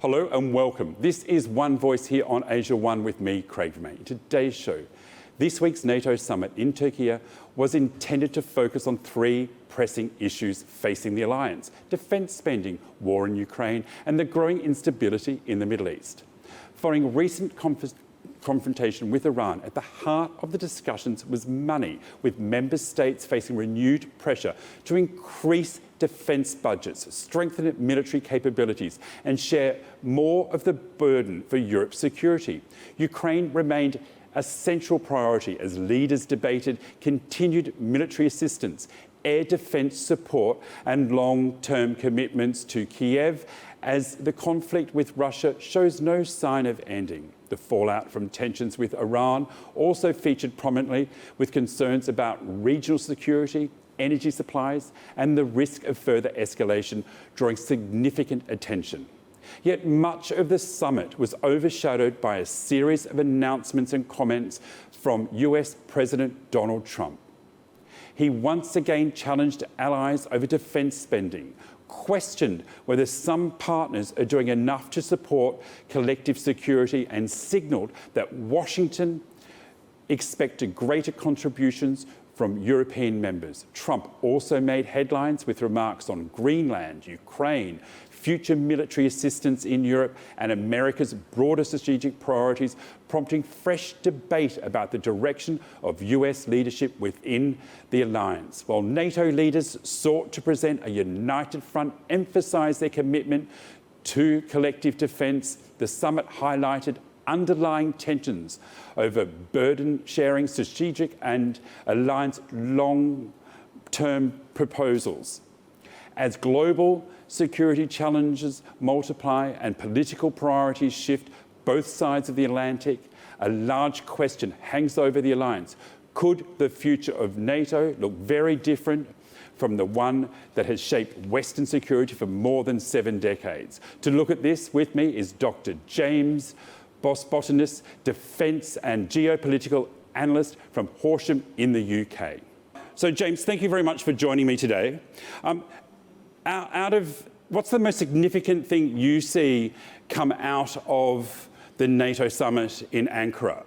Hello and welcome. This is One Voice here on Asia One with me, Craig Vermay. In today's show, this week's NATO summit in Türkiye was intended to focus on three pressing issues facing the alliance: defence spending, war in Ukraine, and the growing instability in the Middle East. Following recent confrontation with Iran, at the heart of the discussions was money, with member states facing renewed pressure to increase defence budgets, strengthen military capabilities and share more of the burden for Europe's security. Ukraine remained a central priority as leaders debated continued military assistance, air defence support and long-term commitments to Kiev as the conflict with Russia shows no sign of ending. The fallout from tensions with Iran also featured prominently, with concerns about regional security, energy supplies and the risk of further escalation drawing significant attention. Yet much of the summit was overshadowed by a series of announcements and comments from US President Donald Trump. He once again challenged allies over defence spending, questioned whether some partners are doing enough to support collective security and signalled that Washington expected greater contributions from European members. Trump also made headlines with remarks on Greenland, Ukraine, future military assistance in Europe and America's broader strategic priorities, prompting fresh debate about the direction of US leadership within the alliance. While NATO leaders sought to present a united front, emphasise their commitment to collective defence, the summit highlighted underlying tensions over burden sharing, strategic and alliance long-term proposals. As global security challenges multiply and political priorities shift both sides of the Atlantic, a large question hangs over the alliance. Could the future of NATO look very different from the one that has shaped Western security for more than 7 decades? To look at this with me is Dr. James botanist, defence and geopolitical analyst from Horsham in the UK. So James, thank you very much for joining me today. What's the most significant thing you see come out of the NATO summit in Ankara?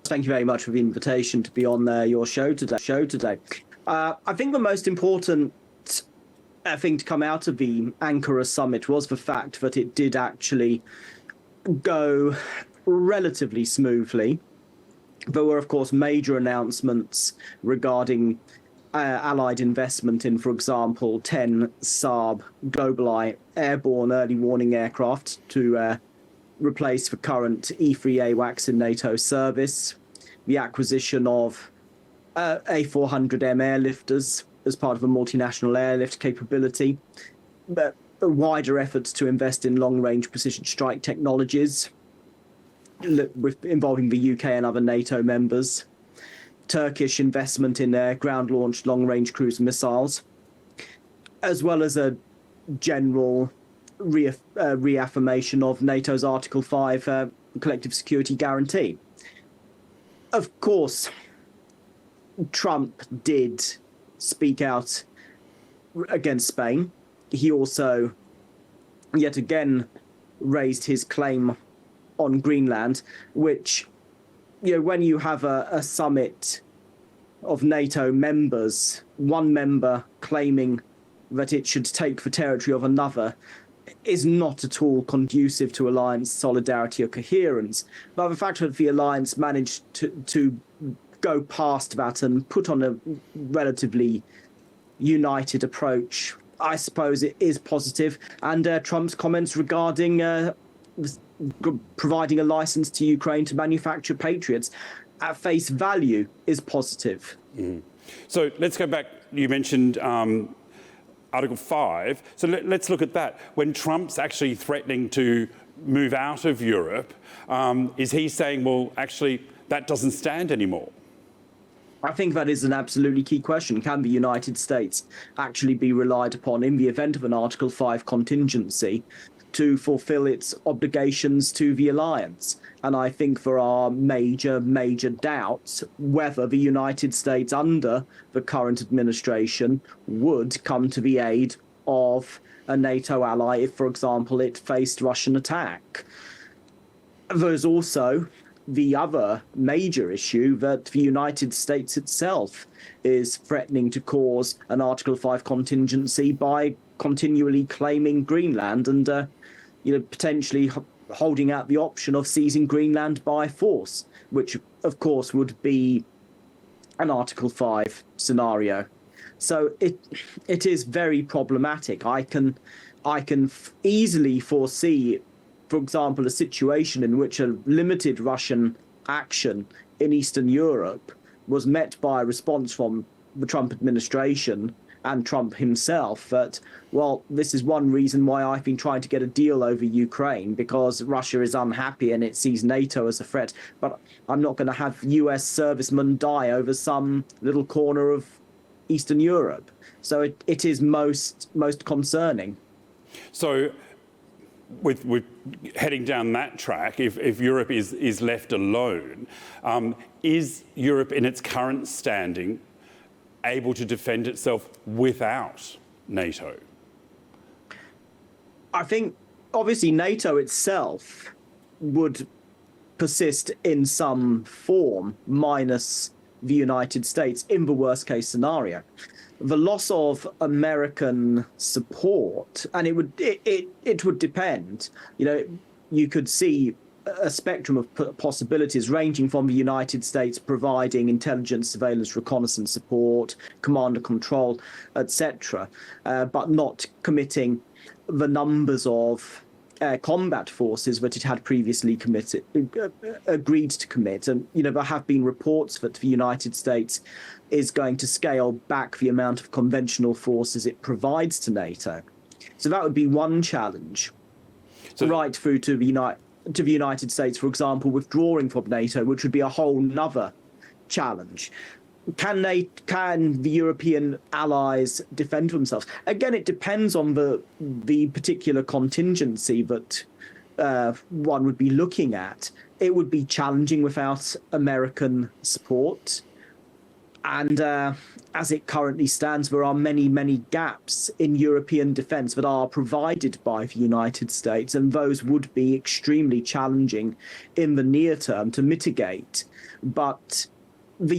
Thank you very much for the invitation to be on your show today. I think the most important thing to come out of the Ankara summit was the fact that it did actually go relatively smoothly. There were, of course, major announcements regarding Allied investment in, for example, 10 Saab GlobalEye airborne early warning aircraft to replace the current E-3 AWACS in NATO service, the acquisition of A400M airlifters as part of a multinational airlift capability, but wider efforts to invest in long-range precision strike technologies involving the UK and other NATO members, Turkish investment in their ground-launched long-range cruise missiles, as well as a general reaffirmation of NATO's Article 5 collective security guarantee. Of course, Trump did speak out against Spain. He also, yet again, raised his claim on Greenland, which, when you have a summit of NATO members, one member claiming that it should take the territory of another, is not at all conducive to alliance solidarity or coherence. But the fact that the alliance managed to go past that and put on a relatively united approach, I suppose it is positive. And Trump's comments regarding providing a license to Ukraine to manufacture Patriots at face value is positive. So let's go back. You mentioned Article 5. So let's look at that. When Trump's actually threatening to move out of Europe, is he saying, well, actually, that doesn't stand anymore? I think that is an absolutely key question. Can the United States actually be relied upon in the event of an Article 5 contingency to fulfill its obligations to the alliance? And I think there are major doubts whether the United States under the current administration would come to the aid of a NATO ally if, for example, it faced Russian attack. There's also the other major issue that the United States itself is threatening to cause an Article 5 contingency by continually claiming Greenland and potentially holding out the option of seizing Greenland by force, which, of course, would be an Article 5 scenario. So it is very problematic. I can easily foresee, for example, a situation in which a limited Russian action in Eastern Europe was met by a response from the Trump administration and Trump himself that, well, this is one reason why I've been trying to get a deal over Ukraine, because Russia is unhappy and it sees NATO as a threat. But I'm not going to have US servicemen die over some little corner of Eastern Europe. So it is most concerning. So with heading down that track, if Europe is left alone, is Europe in its current standing able to defend itself without NATO? I think, obviously, NATO itself would persist in some form, minus the United States, in the worst case scenario. The loss of American support, and it would depend. You could see a spectrum of possibilities ranging from the United States providing intelligence, surveillance, reconnaissance support, command and control, etc., but not committing the numbers of combat forces that it had previously agreed to commit. And there have been reports that the United States is going to scale back the amount of conventional forces it provides to NATO. So that would be one challenge. So, right through to the United States, for example, withdrawing from NATO, which would be a whole nother challenge. Can the European allies defend themselves? Again, it depends on the particular contingency that one would be looking at. It would be challenging without American support. And as it currently stands, there are many, many gaps in European defence that are provided by the United States, and those would be extremely challenging in the near term to mitigate. But the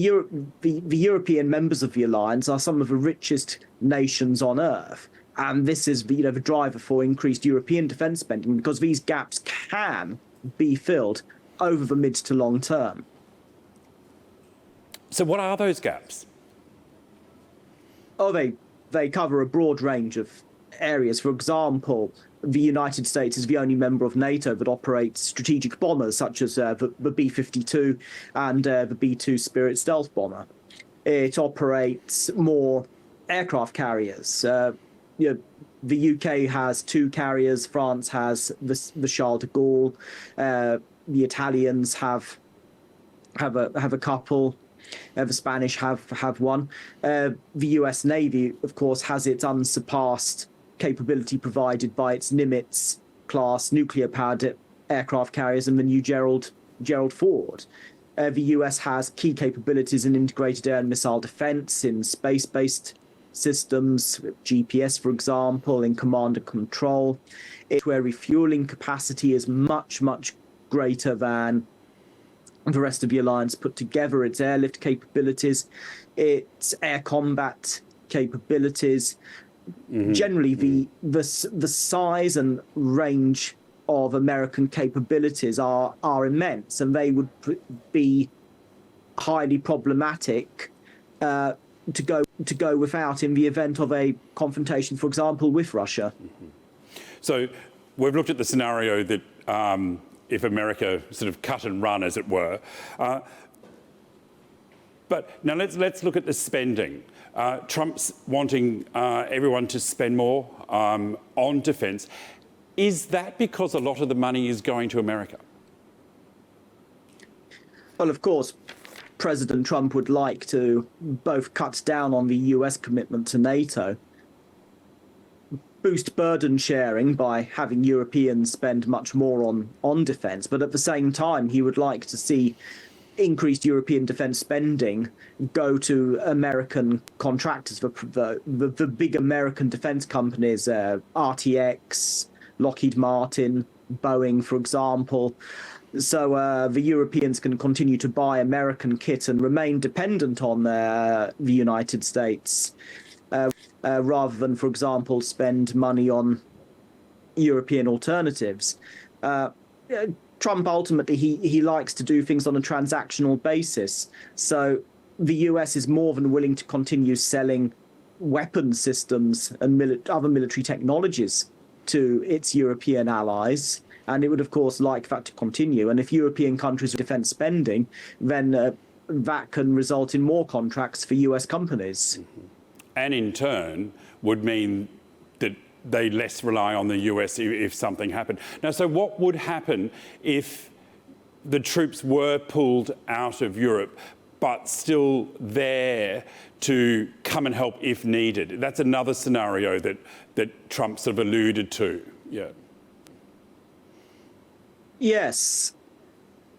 European members of the alliance are some of the richest nations on earth. And this is the driver for increased European defence spending, because these gaps can be filled over the mid to long term. So what are those gaps? Oh, they cover a broad range of areas. For example, the United States is the only member of NATO that operates strategic bombers, such as the B-52 and the B-2 Spirit stealth bomber. It operates more aircraft carriers. The UK has 2 carriers. France has the Charles de Gaulle. The Italians have a couple. The Spanish have one. The US Navy, of course, has its unsurpassed capability provided by its Nimitz-class nuclear-powered aircraft carriers and the new Gerald Ford. The US has key capabilities in integrated air and missile defense, in space-based systems, GPS, for example, in command and control. It's where refueling capacity is much, much greater than the rest of the alliance put together. Its airlift capabilities, its air combat capabilities. Mm-hmm. Generally, the size and range of American capabilities are immense, and they would be highly problematic to go without in the event of a confrontation, for example, with Russia. Mm-hmm. So we've looked at the scenario that if America sort of cut and run, as it were. But now let's look at the spending. Trump's wanting everyone to spend more on defence. Is that because a lot of the money is going to America? Well, of course, President Trump would like to both cut down on the US commitment to NATO, boost burden sharing by having Europeans spend much more on defence, but at the same time, he would like to see increased European defence spending go to American contractors, the big American defence companies, RTX, Lockheed Martin, Boeing, for example. So the Europeans can continue to buy American kit and remain dependent on the United States, rather than, for example, spend money on European alternatives. Trump ultimately, he likes to do things on a transactional basis. So the US is more than willing to continue selling weapon systems and other military technologies to its European allies. And it would, of course, like that to continue. And if European countries defence spending, then that can result in more contracts for US companies. And in turn would mean that they less rely on the US if something happened. Now, so what would happen if the troops were pulled out of Europe, but still there to come and help if needed? That's another scenario that Trump sort of alluded to. Yeah. Yes.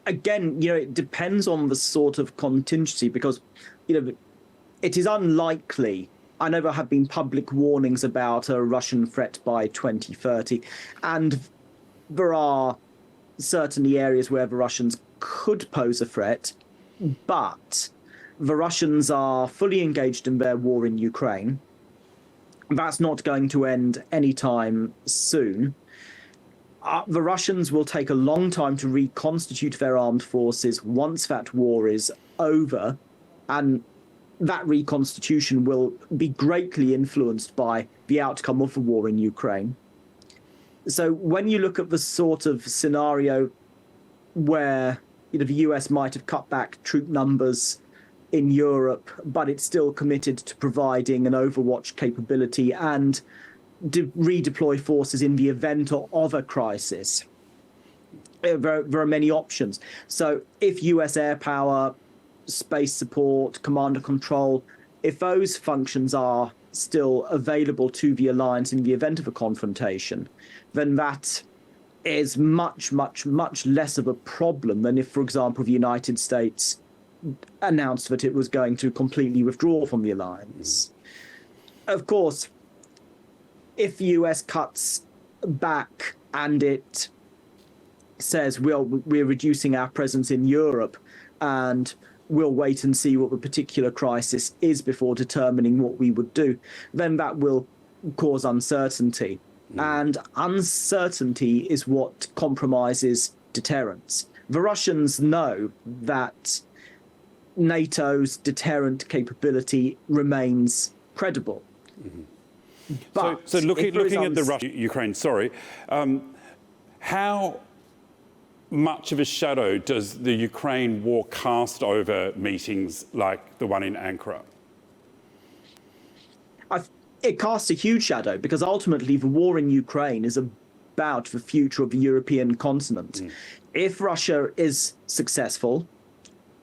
Again, it depends on the sort of contingency, because, it is unlikely. I know there have been public warnings about a Russian threat by 2030, and there are certainly areas where the Russians could pose a threat, but the Russians are fully engaged in their war in Ukraine. That's not going to end anytime soon. The Russians will take a long time to reconstitute their armed forces once that war is over, and that reconstitution will be greatly influenced by the outcome of the war in Ukraine. So when you look at the sort of scenario where the US might have cut back troop numbers in Europe, but it's still committed to providing an overwatch capability and redeploy forces in the event of a crisis, there are many options. So if US air power, space support, command and control, if those functions are still available to the alliance in the event of a confrontation, then that is much, much, much less of a problem than if, for example, the United States announced that it was going to completely withdraw from the alliance. Of course, if the US cuts back and it says, well, we're reducing our presence in Europe and we'll wait and see what the particular crisis is before determining what we would do, then that will cause uncertainty. And uncertainty is what compromises deterrence. The Russians know that NATO's deterrent capability remains credible. But so looking at the Russia-Ukraine, how much of a shadow does the Ukraine war cast over meetings like the one in Ankara? It casts a huge shadow, because ultimately the war in Ukraine is about the future of the European continent. If Russia is successful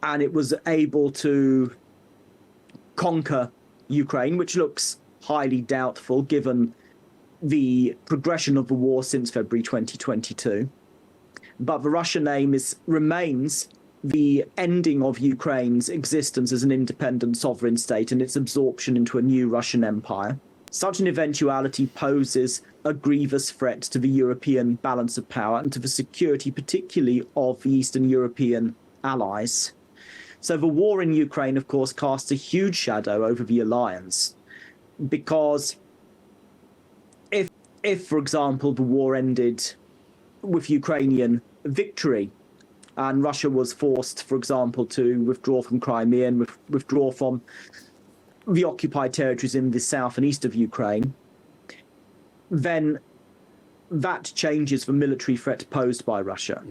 and it was able to conquer Ukraine, which looks highly doubtful given the progression of the war since February 2022. But the Russian aim remains the ending of Ukraine's existence as an independent sovereign state and its absorption into a new Russian empire. Such an eventuality poses a grievous threat to the European balance of power and to the security, particularly of the Eastern European allies. So the war in Ukraine, of course, casts a huge shadow over the alliance, because if, for example, the war ended with Ukrainian victory and Russia was forced, for example, to withdraw from Crimea and withdraw from the occupied territories in the south and east of Ukraine, then that changes the military threat posed by Russia.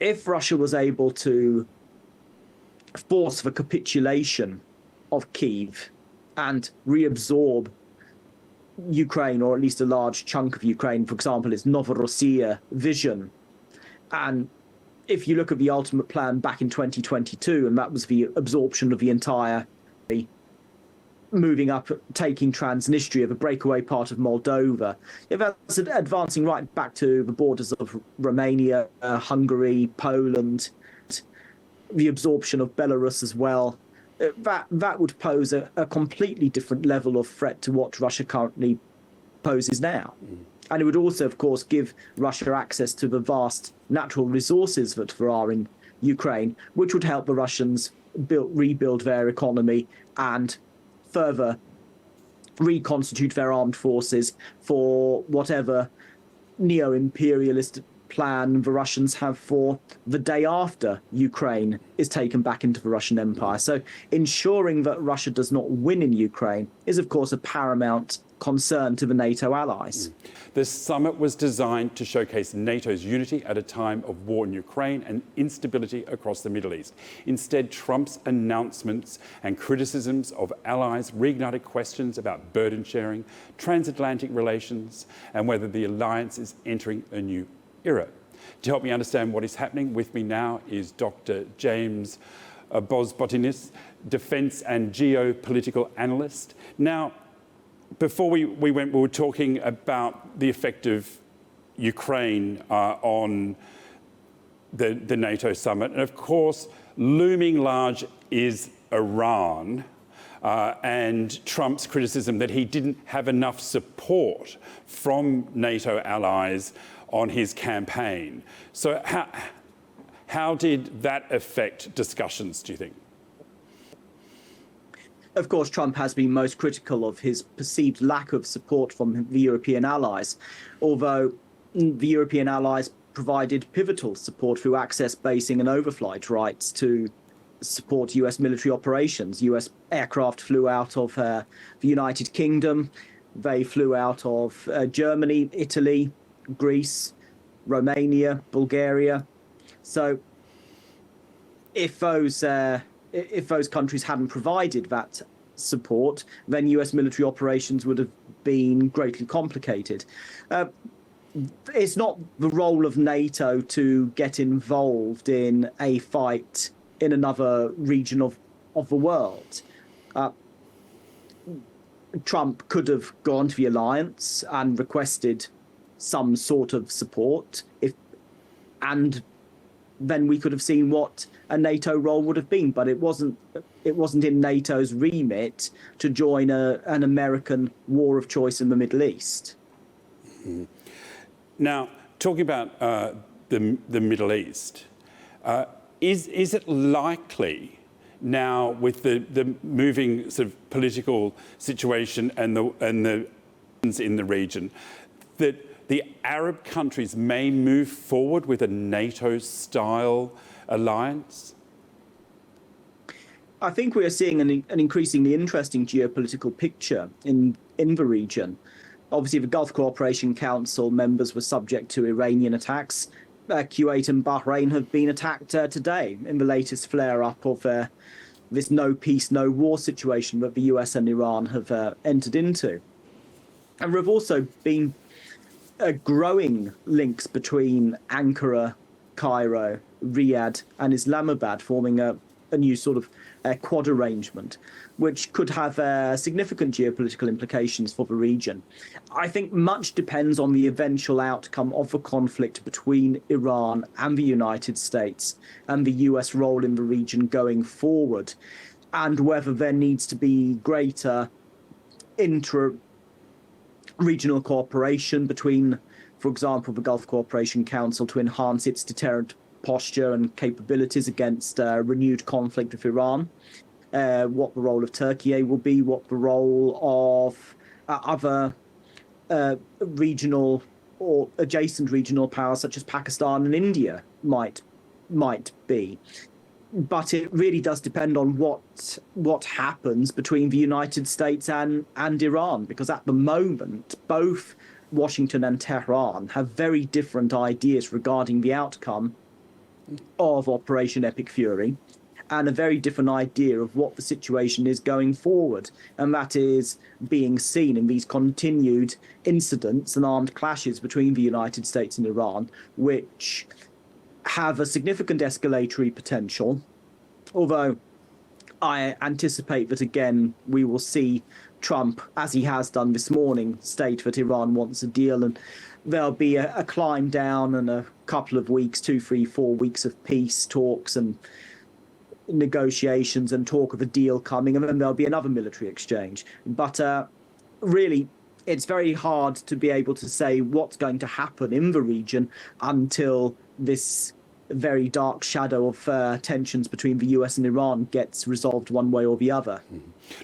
If Russia was able to force the capitulation of Kyiv and reabsorb Ukraine, or at least a large chunk of Ukraine, for example, its Novorossiya vision. And if you look at the ultimate plan back in 2022, and that was the absorption of the entire, moving up, taking Transnistria, the breakaway part of Moldova, if that's advancing right back to the borders of Romania, Hungary, Poland, the absorption of Belarus as well, that would pose a completely different level of threat to what Russia currently poses now. And it would also, of course, give Russia access to the vast natural resources that there are in Ukraine, which would help the Russians rebuild their economy and further reconstitute their armed forces for whatever neo-imperialist plan the Russians have for the day after Ukraine is taken back into the Russian Empire. So ensuring that Russia does not win in Ukraine is, of course, a paramount concern to the NATO allies. The summit was designed to showcase NATO's unity at a time of war in Ukraine and instability across the Middle East. Instead, Trump's announcements and criticisms of allies reignited questions about burden sharing, transatlantic relations, and whether the alliance is entering a new era. To help me understand what is happening, with me now is Dr. James Bozbotinis, defence and geopolitical analyst. Now, before we were talking about the effect of Ukraine on the NATO summit. And of course, looming large is Iran and Trump's criticism that he didn't have enough support from NATO allies on his campaign. So how did that affect discussions, do you think? Of course, Trump has been most critical of his perceived lack of support from the European allies, although the European allies provided pivotal support through access basing and overflight rights to support US military operations. US aircraft flew out of the United Kingdom. They flew out of Germany, Italy, Greece, Romania, Bulgaria. So if those countries hadn't provided that support, then US military operations would have been greatly complicated. It's not the role of NATO to get involved in a fight in another region of the world. Trump could have gone to the alliance and requested some sort of support, and then we could have seen what a NATO role would have been. But it wasn't in NATO's remit to join an American war of choice in the Middle East. Mm-hmm. Now, talking about the Middle East, is it likely now, with the moving sort of political situation and the in the region, that the Arab countries may move forward with a NATO-style alliance? I think we are seeing an increasingly interesting geopolitical picture in the region. Obviously, the Gulf Cooperation Council members were subject to Iranian attacks. Kuwait and Bahrain have been attacked today in the latest flare-up of this no peace, no war situation that the US and Iran have entered into. And there have also been growing links between Ankara, Cairo, Riyadh and Islamabad, forming a new sort of quad arrangement, which could have significant geopolitical implications for the region. I think much depends on the eventual outcome of the conflict between Iran and the United States and the US role in the region going forward, and whether there needs to be greater intra-regional cooperation between, for example, the Gulf Cooperation Council to enhance its deterrent posture and capabilities against renewed conflict with Iran, what the role of Turkey will be, what the role of other regional or adjacent regional powers such as Pakistan and India might be. But it really does depend on what happens between the United States and Iran, because at the moment, both Washington and Tehran have very different ideas regarding the outcome of Operation Epic Fury, and a very different idea of what the situation is going forward. And that is being seen in these continued incidents and armed clashes between the United States and Iran, which have a significant escalatory potential, although I anticipate that, again, we will see Trump, as he has done this morning, state that Iran wants a deal, and there'll be a climb down and a couple of weeks, 2, 3, 4 weeks of peace talks, and negotiations and talk of a deal coming, and then there'll be another military exchange. But really, it's very hard to be able to say what's going to happen in the region until this very dark shadow of tensions between the US and Iran gets resolved one way or the other.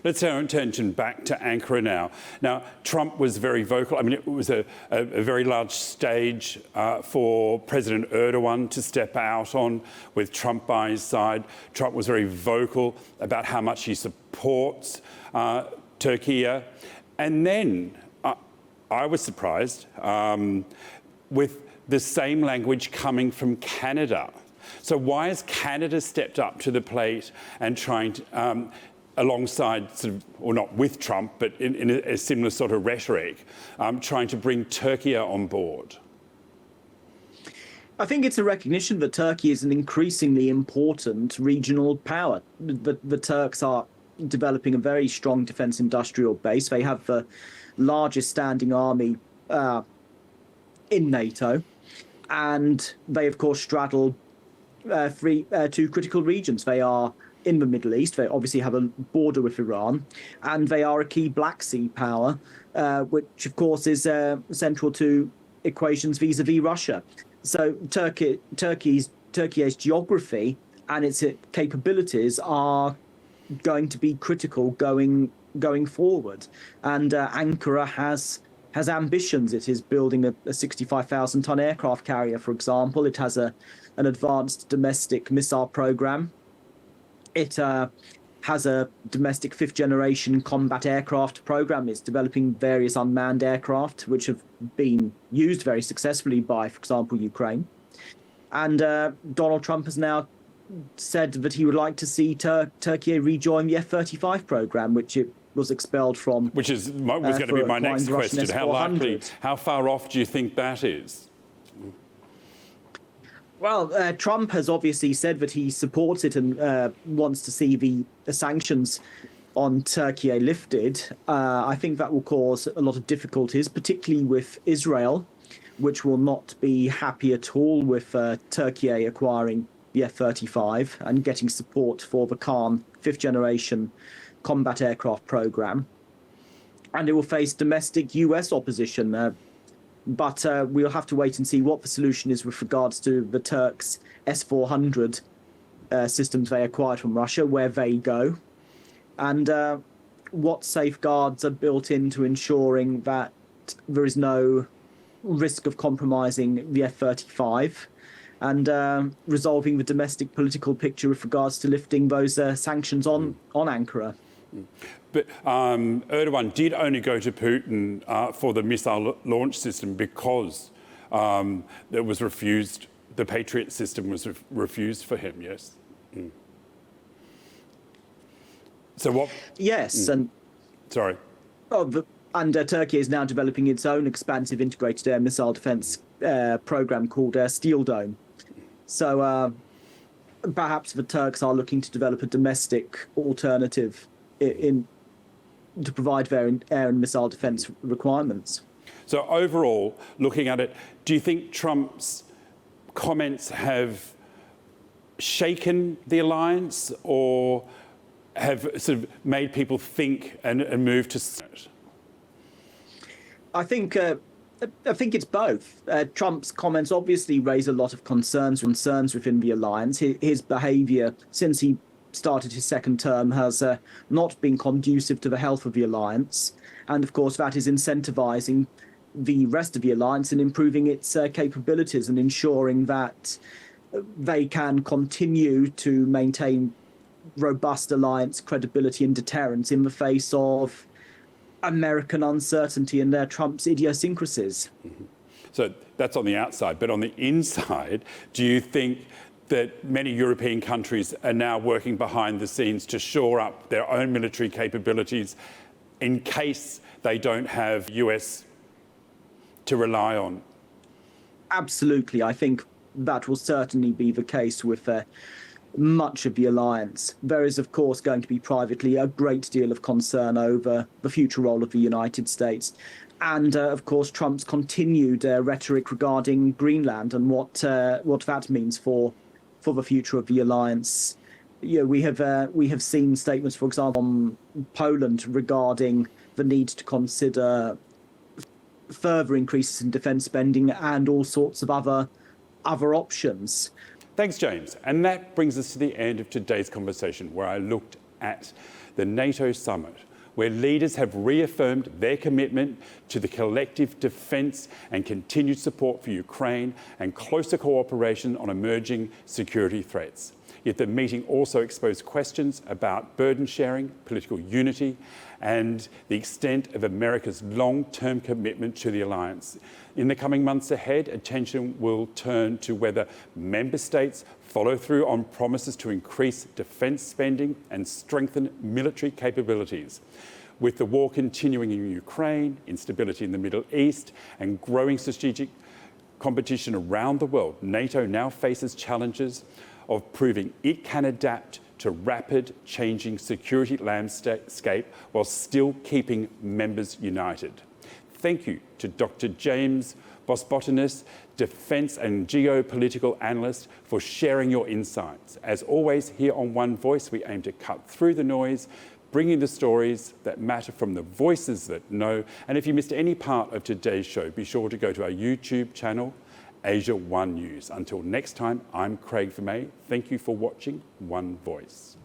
Let's turn our attention back to Ankara now. Now, Trump was very vocal. I mean, it was a very large stage for President Erdogan to step out on, with Trump by his side. Trump was very vocal about how much he supports Turkey. And then I was surprised with the same language coming from Canada. So why has Canada stepped up to the plate and trying to, alongside, sort of, or not with Trump, but in a similar sort of rhetoric, trying to bring Turkey on board? I think it's a recognition that Turkey is an increasingly important regional power. The Turks are developing a very strong defence industrial base. They have the largest standing army in NATO. And they, of course, straddle two critical regions. They are in the Middle East. They obviously have a border with Iran. And they are a key Black Sea power, which, of course, is central to equations vis-à-vis Russia. So Turkey's geography and its capabilities are going to be critical going forward. And Ankara has ambitions. It is building a 65,000-ton aircraft carrier, for example. It has an advanced domestic missile program. It has a domestic fifth-generation combat aircraft program. It's developing various unmanned aircraft, which have been used very successfully by, for example, Ukraine. And Donald Trump has now said that he would like to see Turkey rejoin the F-35 program, which it was expelled from. Which was going to be my next question. How far off do you think that is? Well, Trump has obviously said that he supports it and wants to see the sanctions on Turkey lifted. I think that will cause a lot of difficulties, particularly with Israel, which will not be happy at all with Turkey acquiring the F-35 and getting support for the Khan fifth-generation combat aircraft program. And it will face domestic US opposition. But we'll have to wait and see what the solution is with regards to the Turks' S-400 systems they acquired from Russia, where they go, and what safeguards are built into ensuring that there is no risk of compromising the F-35 and resolving the domestic political picture with regards to lifting those sanctions on Ankara. But Erdogan did only go to Putin for the missile launch system because it was refused. The Patriot system was refused for him. Yes. Mm. So what? Yes, and sorry. And Turkey is now developing its own expansive integrated air missile defence program called Steel Dome. So perhaps the Turks are looking to develop a domestic alternative to provide their air and missile defence requirements. So overall, looking at it, do you think Trump's comments have shaken the alliance or have sort of made people think and move to it? I think it's both. Trump's comments obviously raise a lot of concerns within the alliance. His behaviour since he started his second term has not been conducive to the health of the alliance. And of course, that is incentivising the rest of the alliance and improving its capabilities and ensuring that they can continue to maintain robust alliance credibility and deterrence in the face of American uncertainty and Trump's idiosyncrasies. Mm-hmm. So that's on the outside. But on the inside, do you think that many European countries are now working behind the scenes to shore up their own military capabilities in case they don't have US to rely on? Absolutely. I think that will certainly be the case with much of the alliance. There is, of course, going to be privately a great deal of concern over the future role of the United States. And, of course, Trump's continued rhetoric regarding Greenland and what that means for the future of the alliance We have seen statements, for example, from Poland regarding the need to consider further increases in defence spending and all sorts of other options. Thanks, James. And that brings us to the end of today's conversation, where I looked at the NATO summit, where leaders have reaffirmed their commitment to the collective defence and continued support for Ukraine and closer cooperation on emerging security threats. Yet the meeting also exposed questions about burden sharing, political unity, and the extent of America's long-term commitment to the alliance. In the coming months ahead, attention will turn to whether member states follow through on promises to increase defence spending and strengthen military capabilities. With the war continuing in Ukraine, instability in the Middle East, and growing strategic competition around the world, NATO now faces challenges of proving it can adapt to rapid changing security landscape while still keeping members united. Thank you to Dr. James Bosbotinis, defence and geopolitical analyst, for sharing your insights. As always, here on One Voice, we aim to cut through the noise, bringing the stories that matter from the voices that know. And if you missed any part of today's show, be sure to go to our YouTube channel, Asia One News. Until next time, I'm Craig Vermay. Thank you for watching One Voice.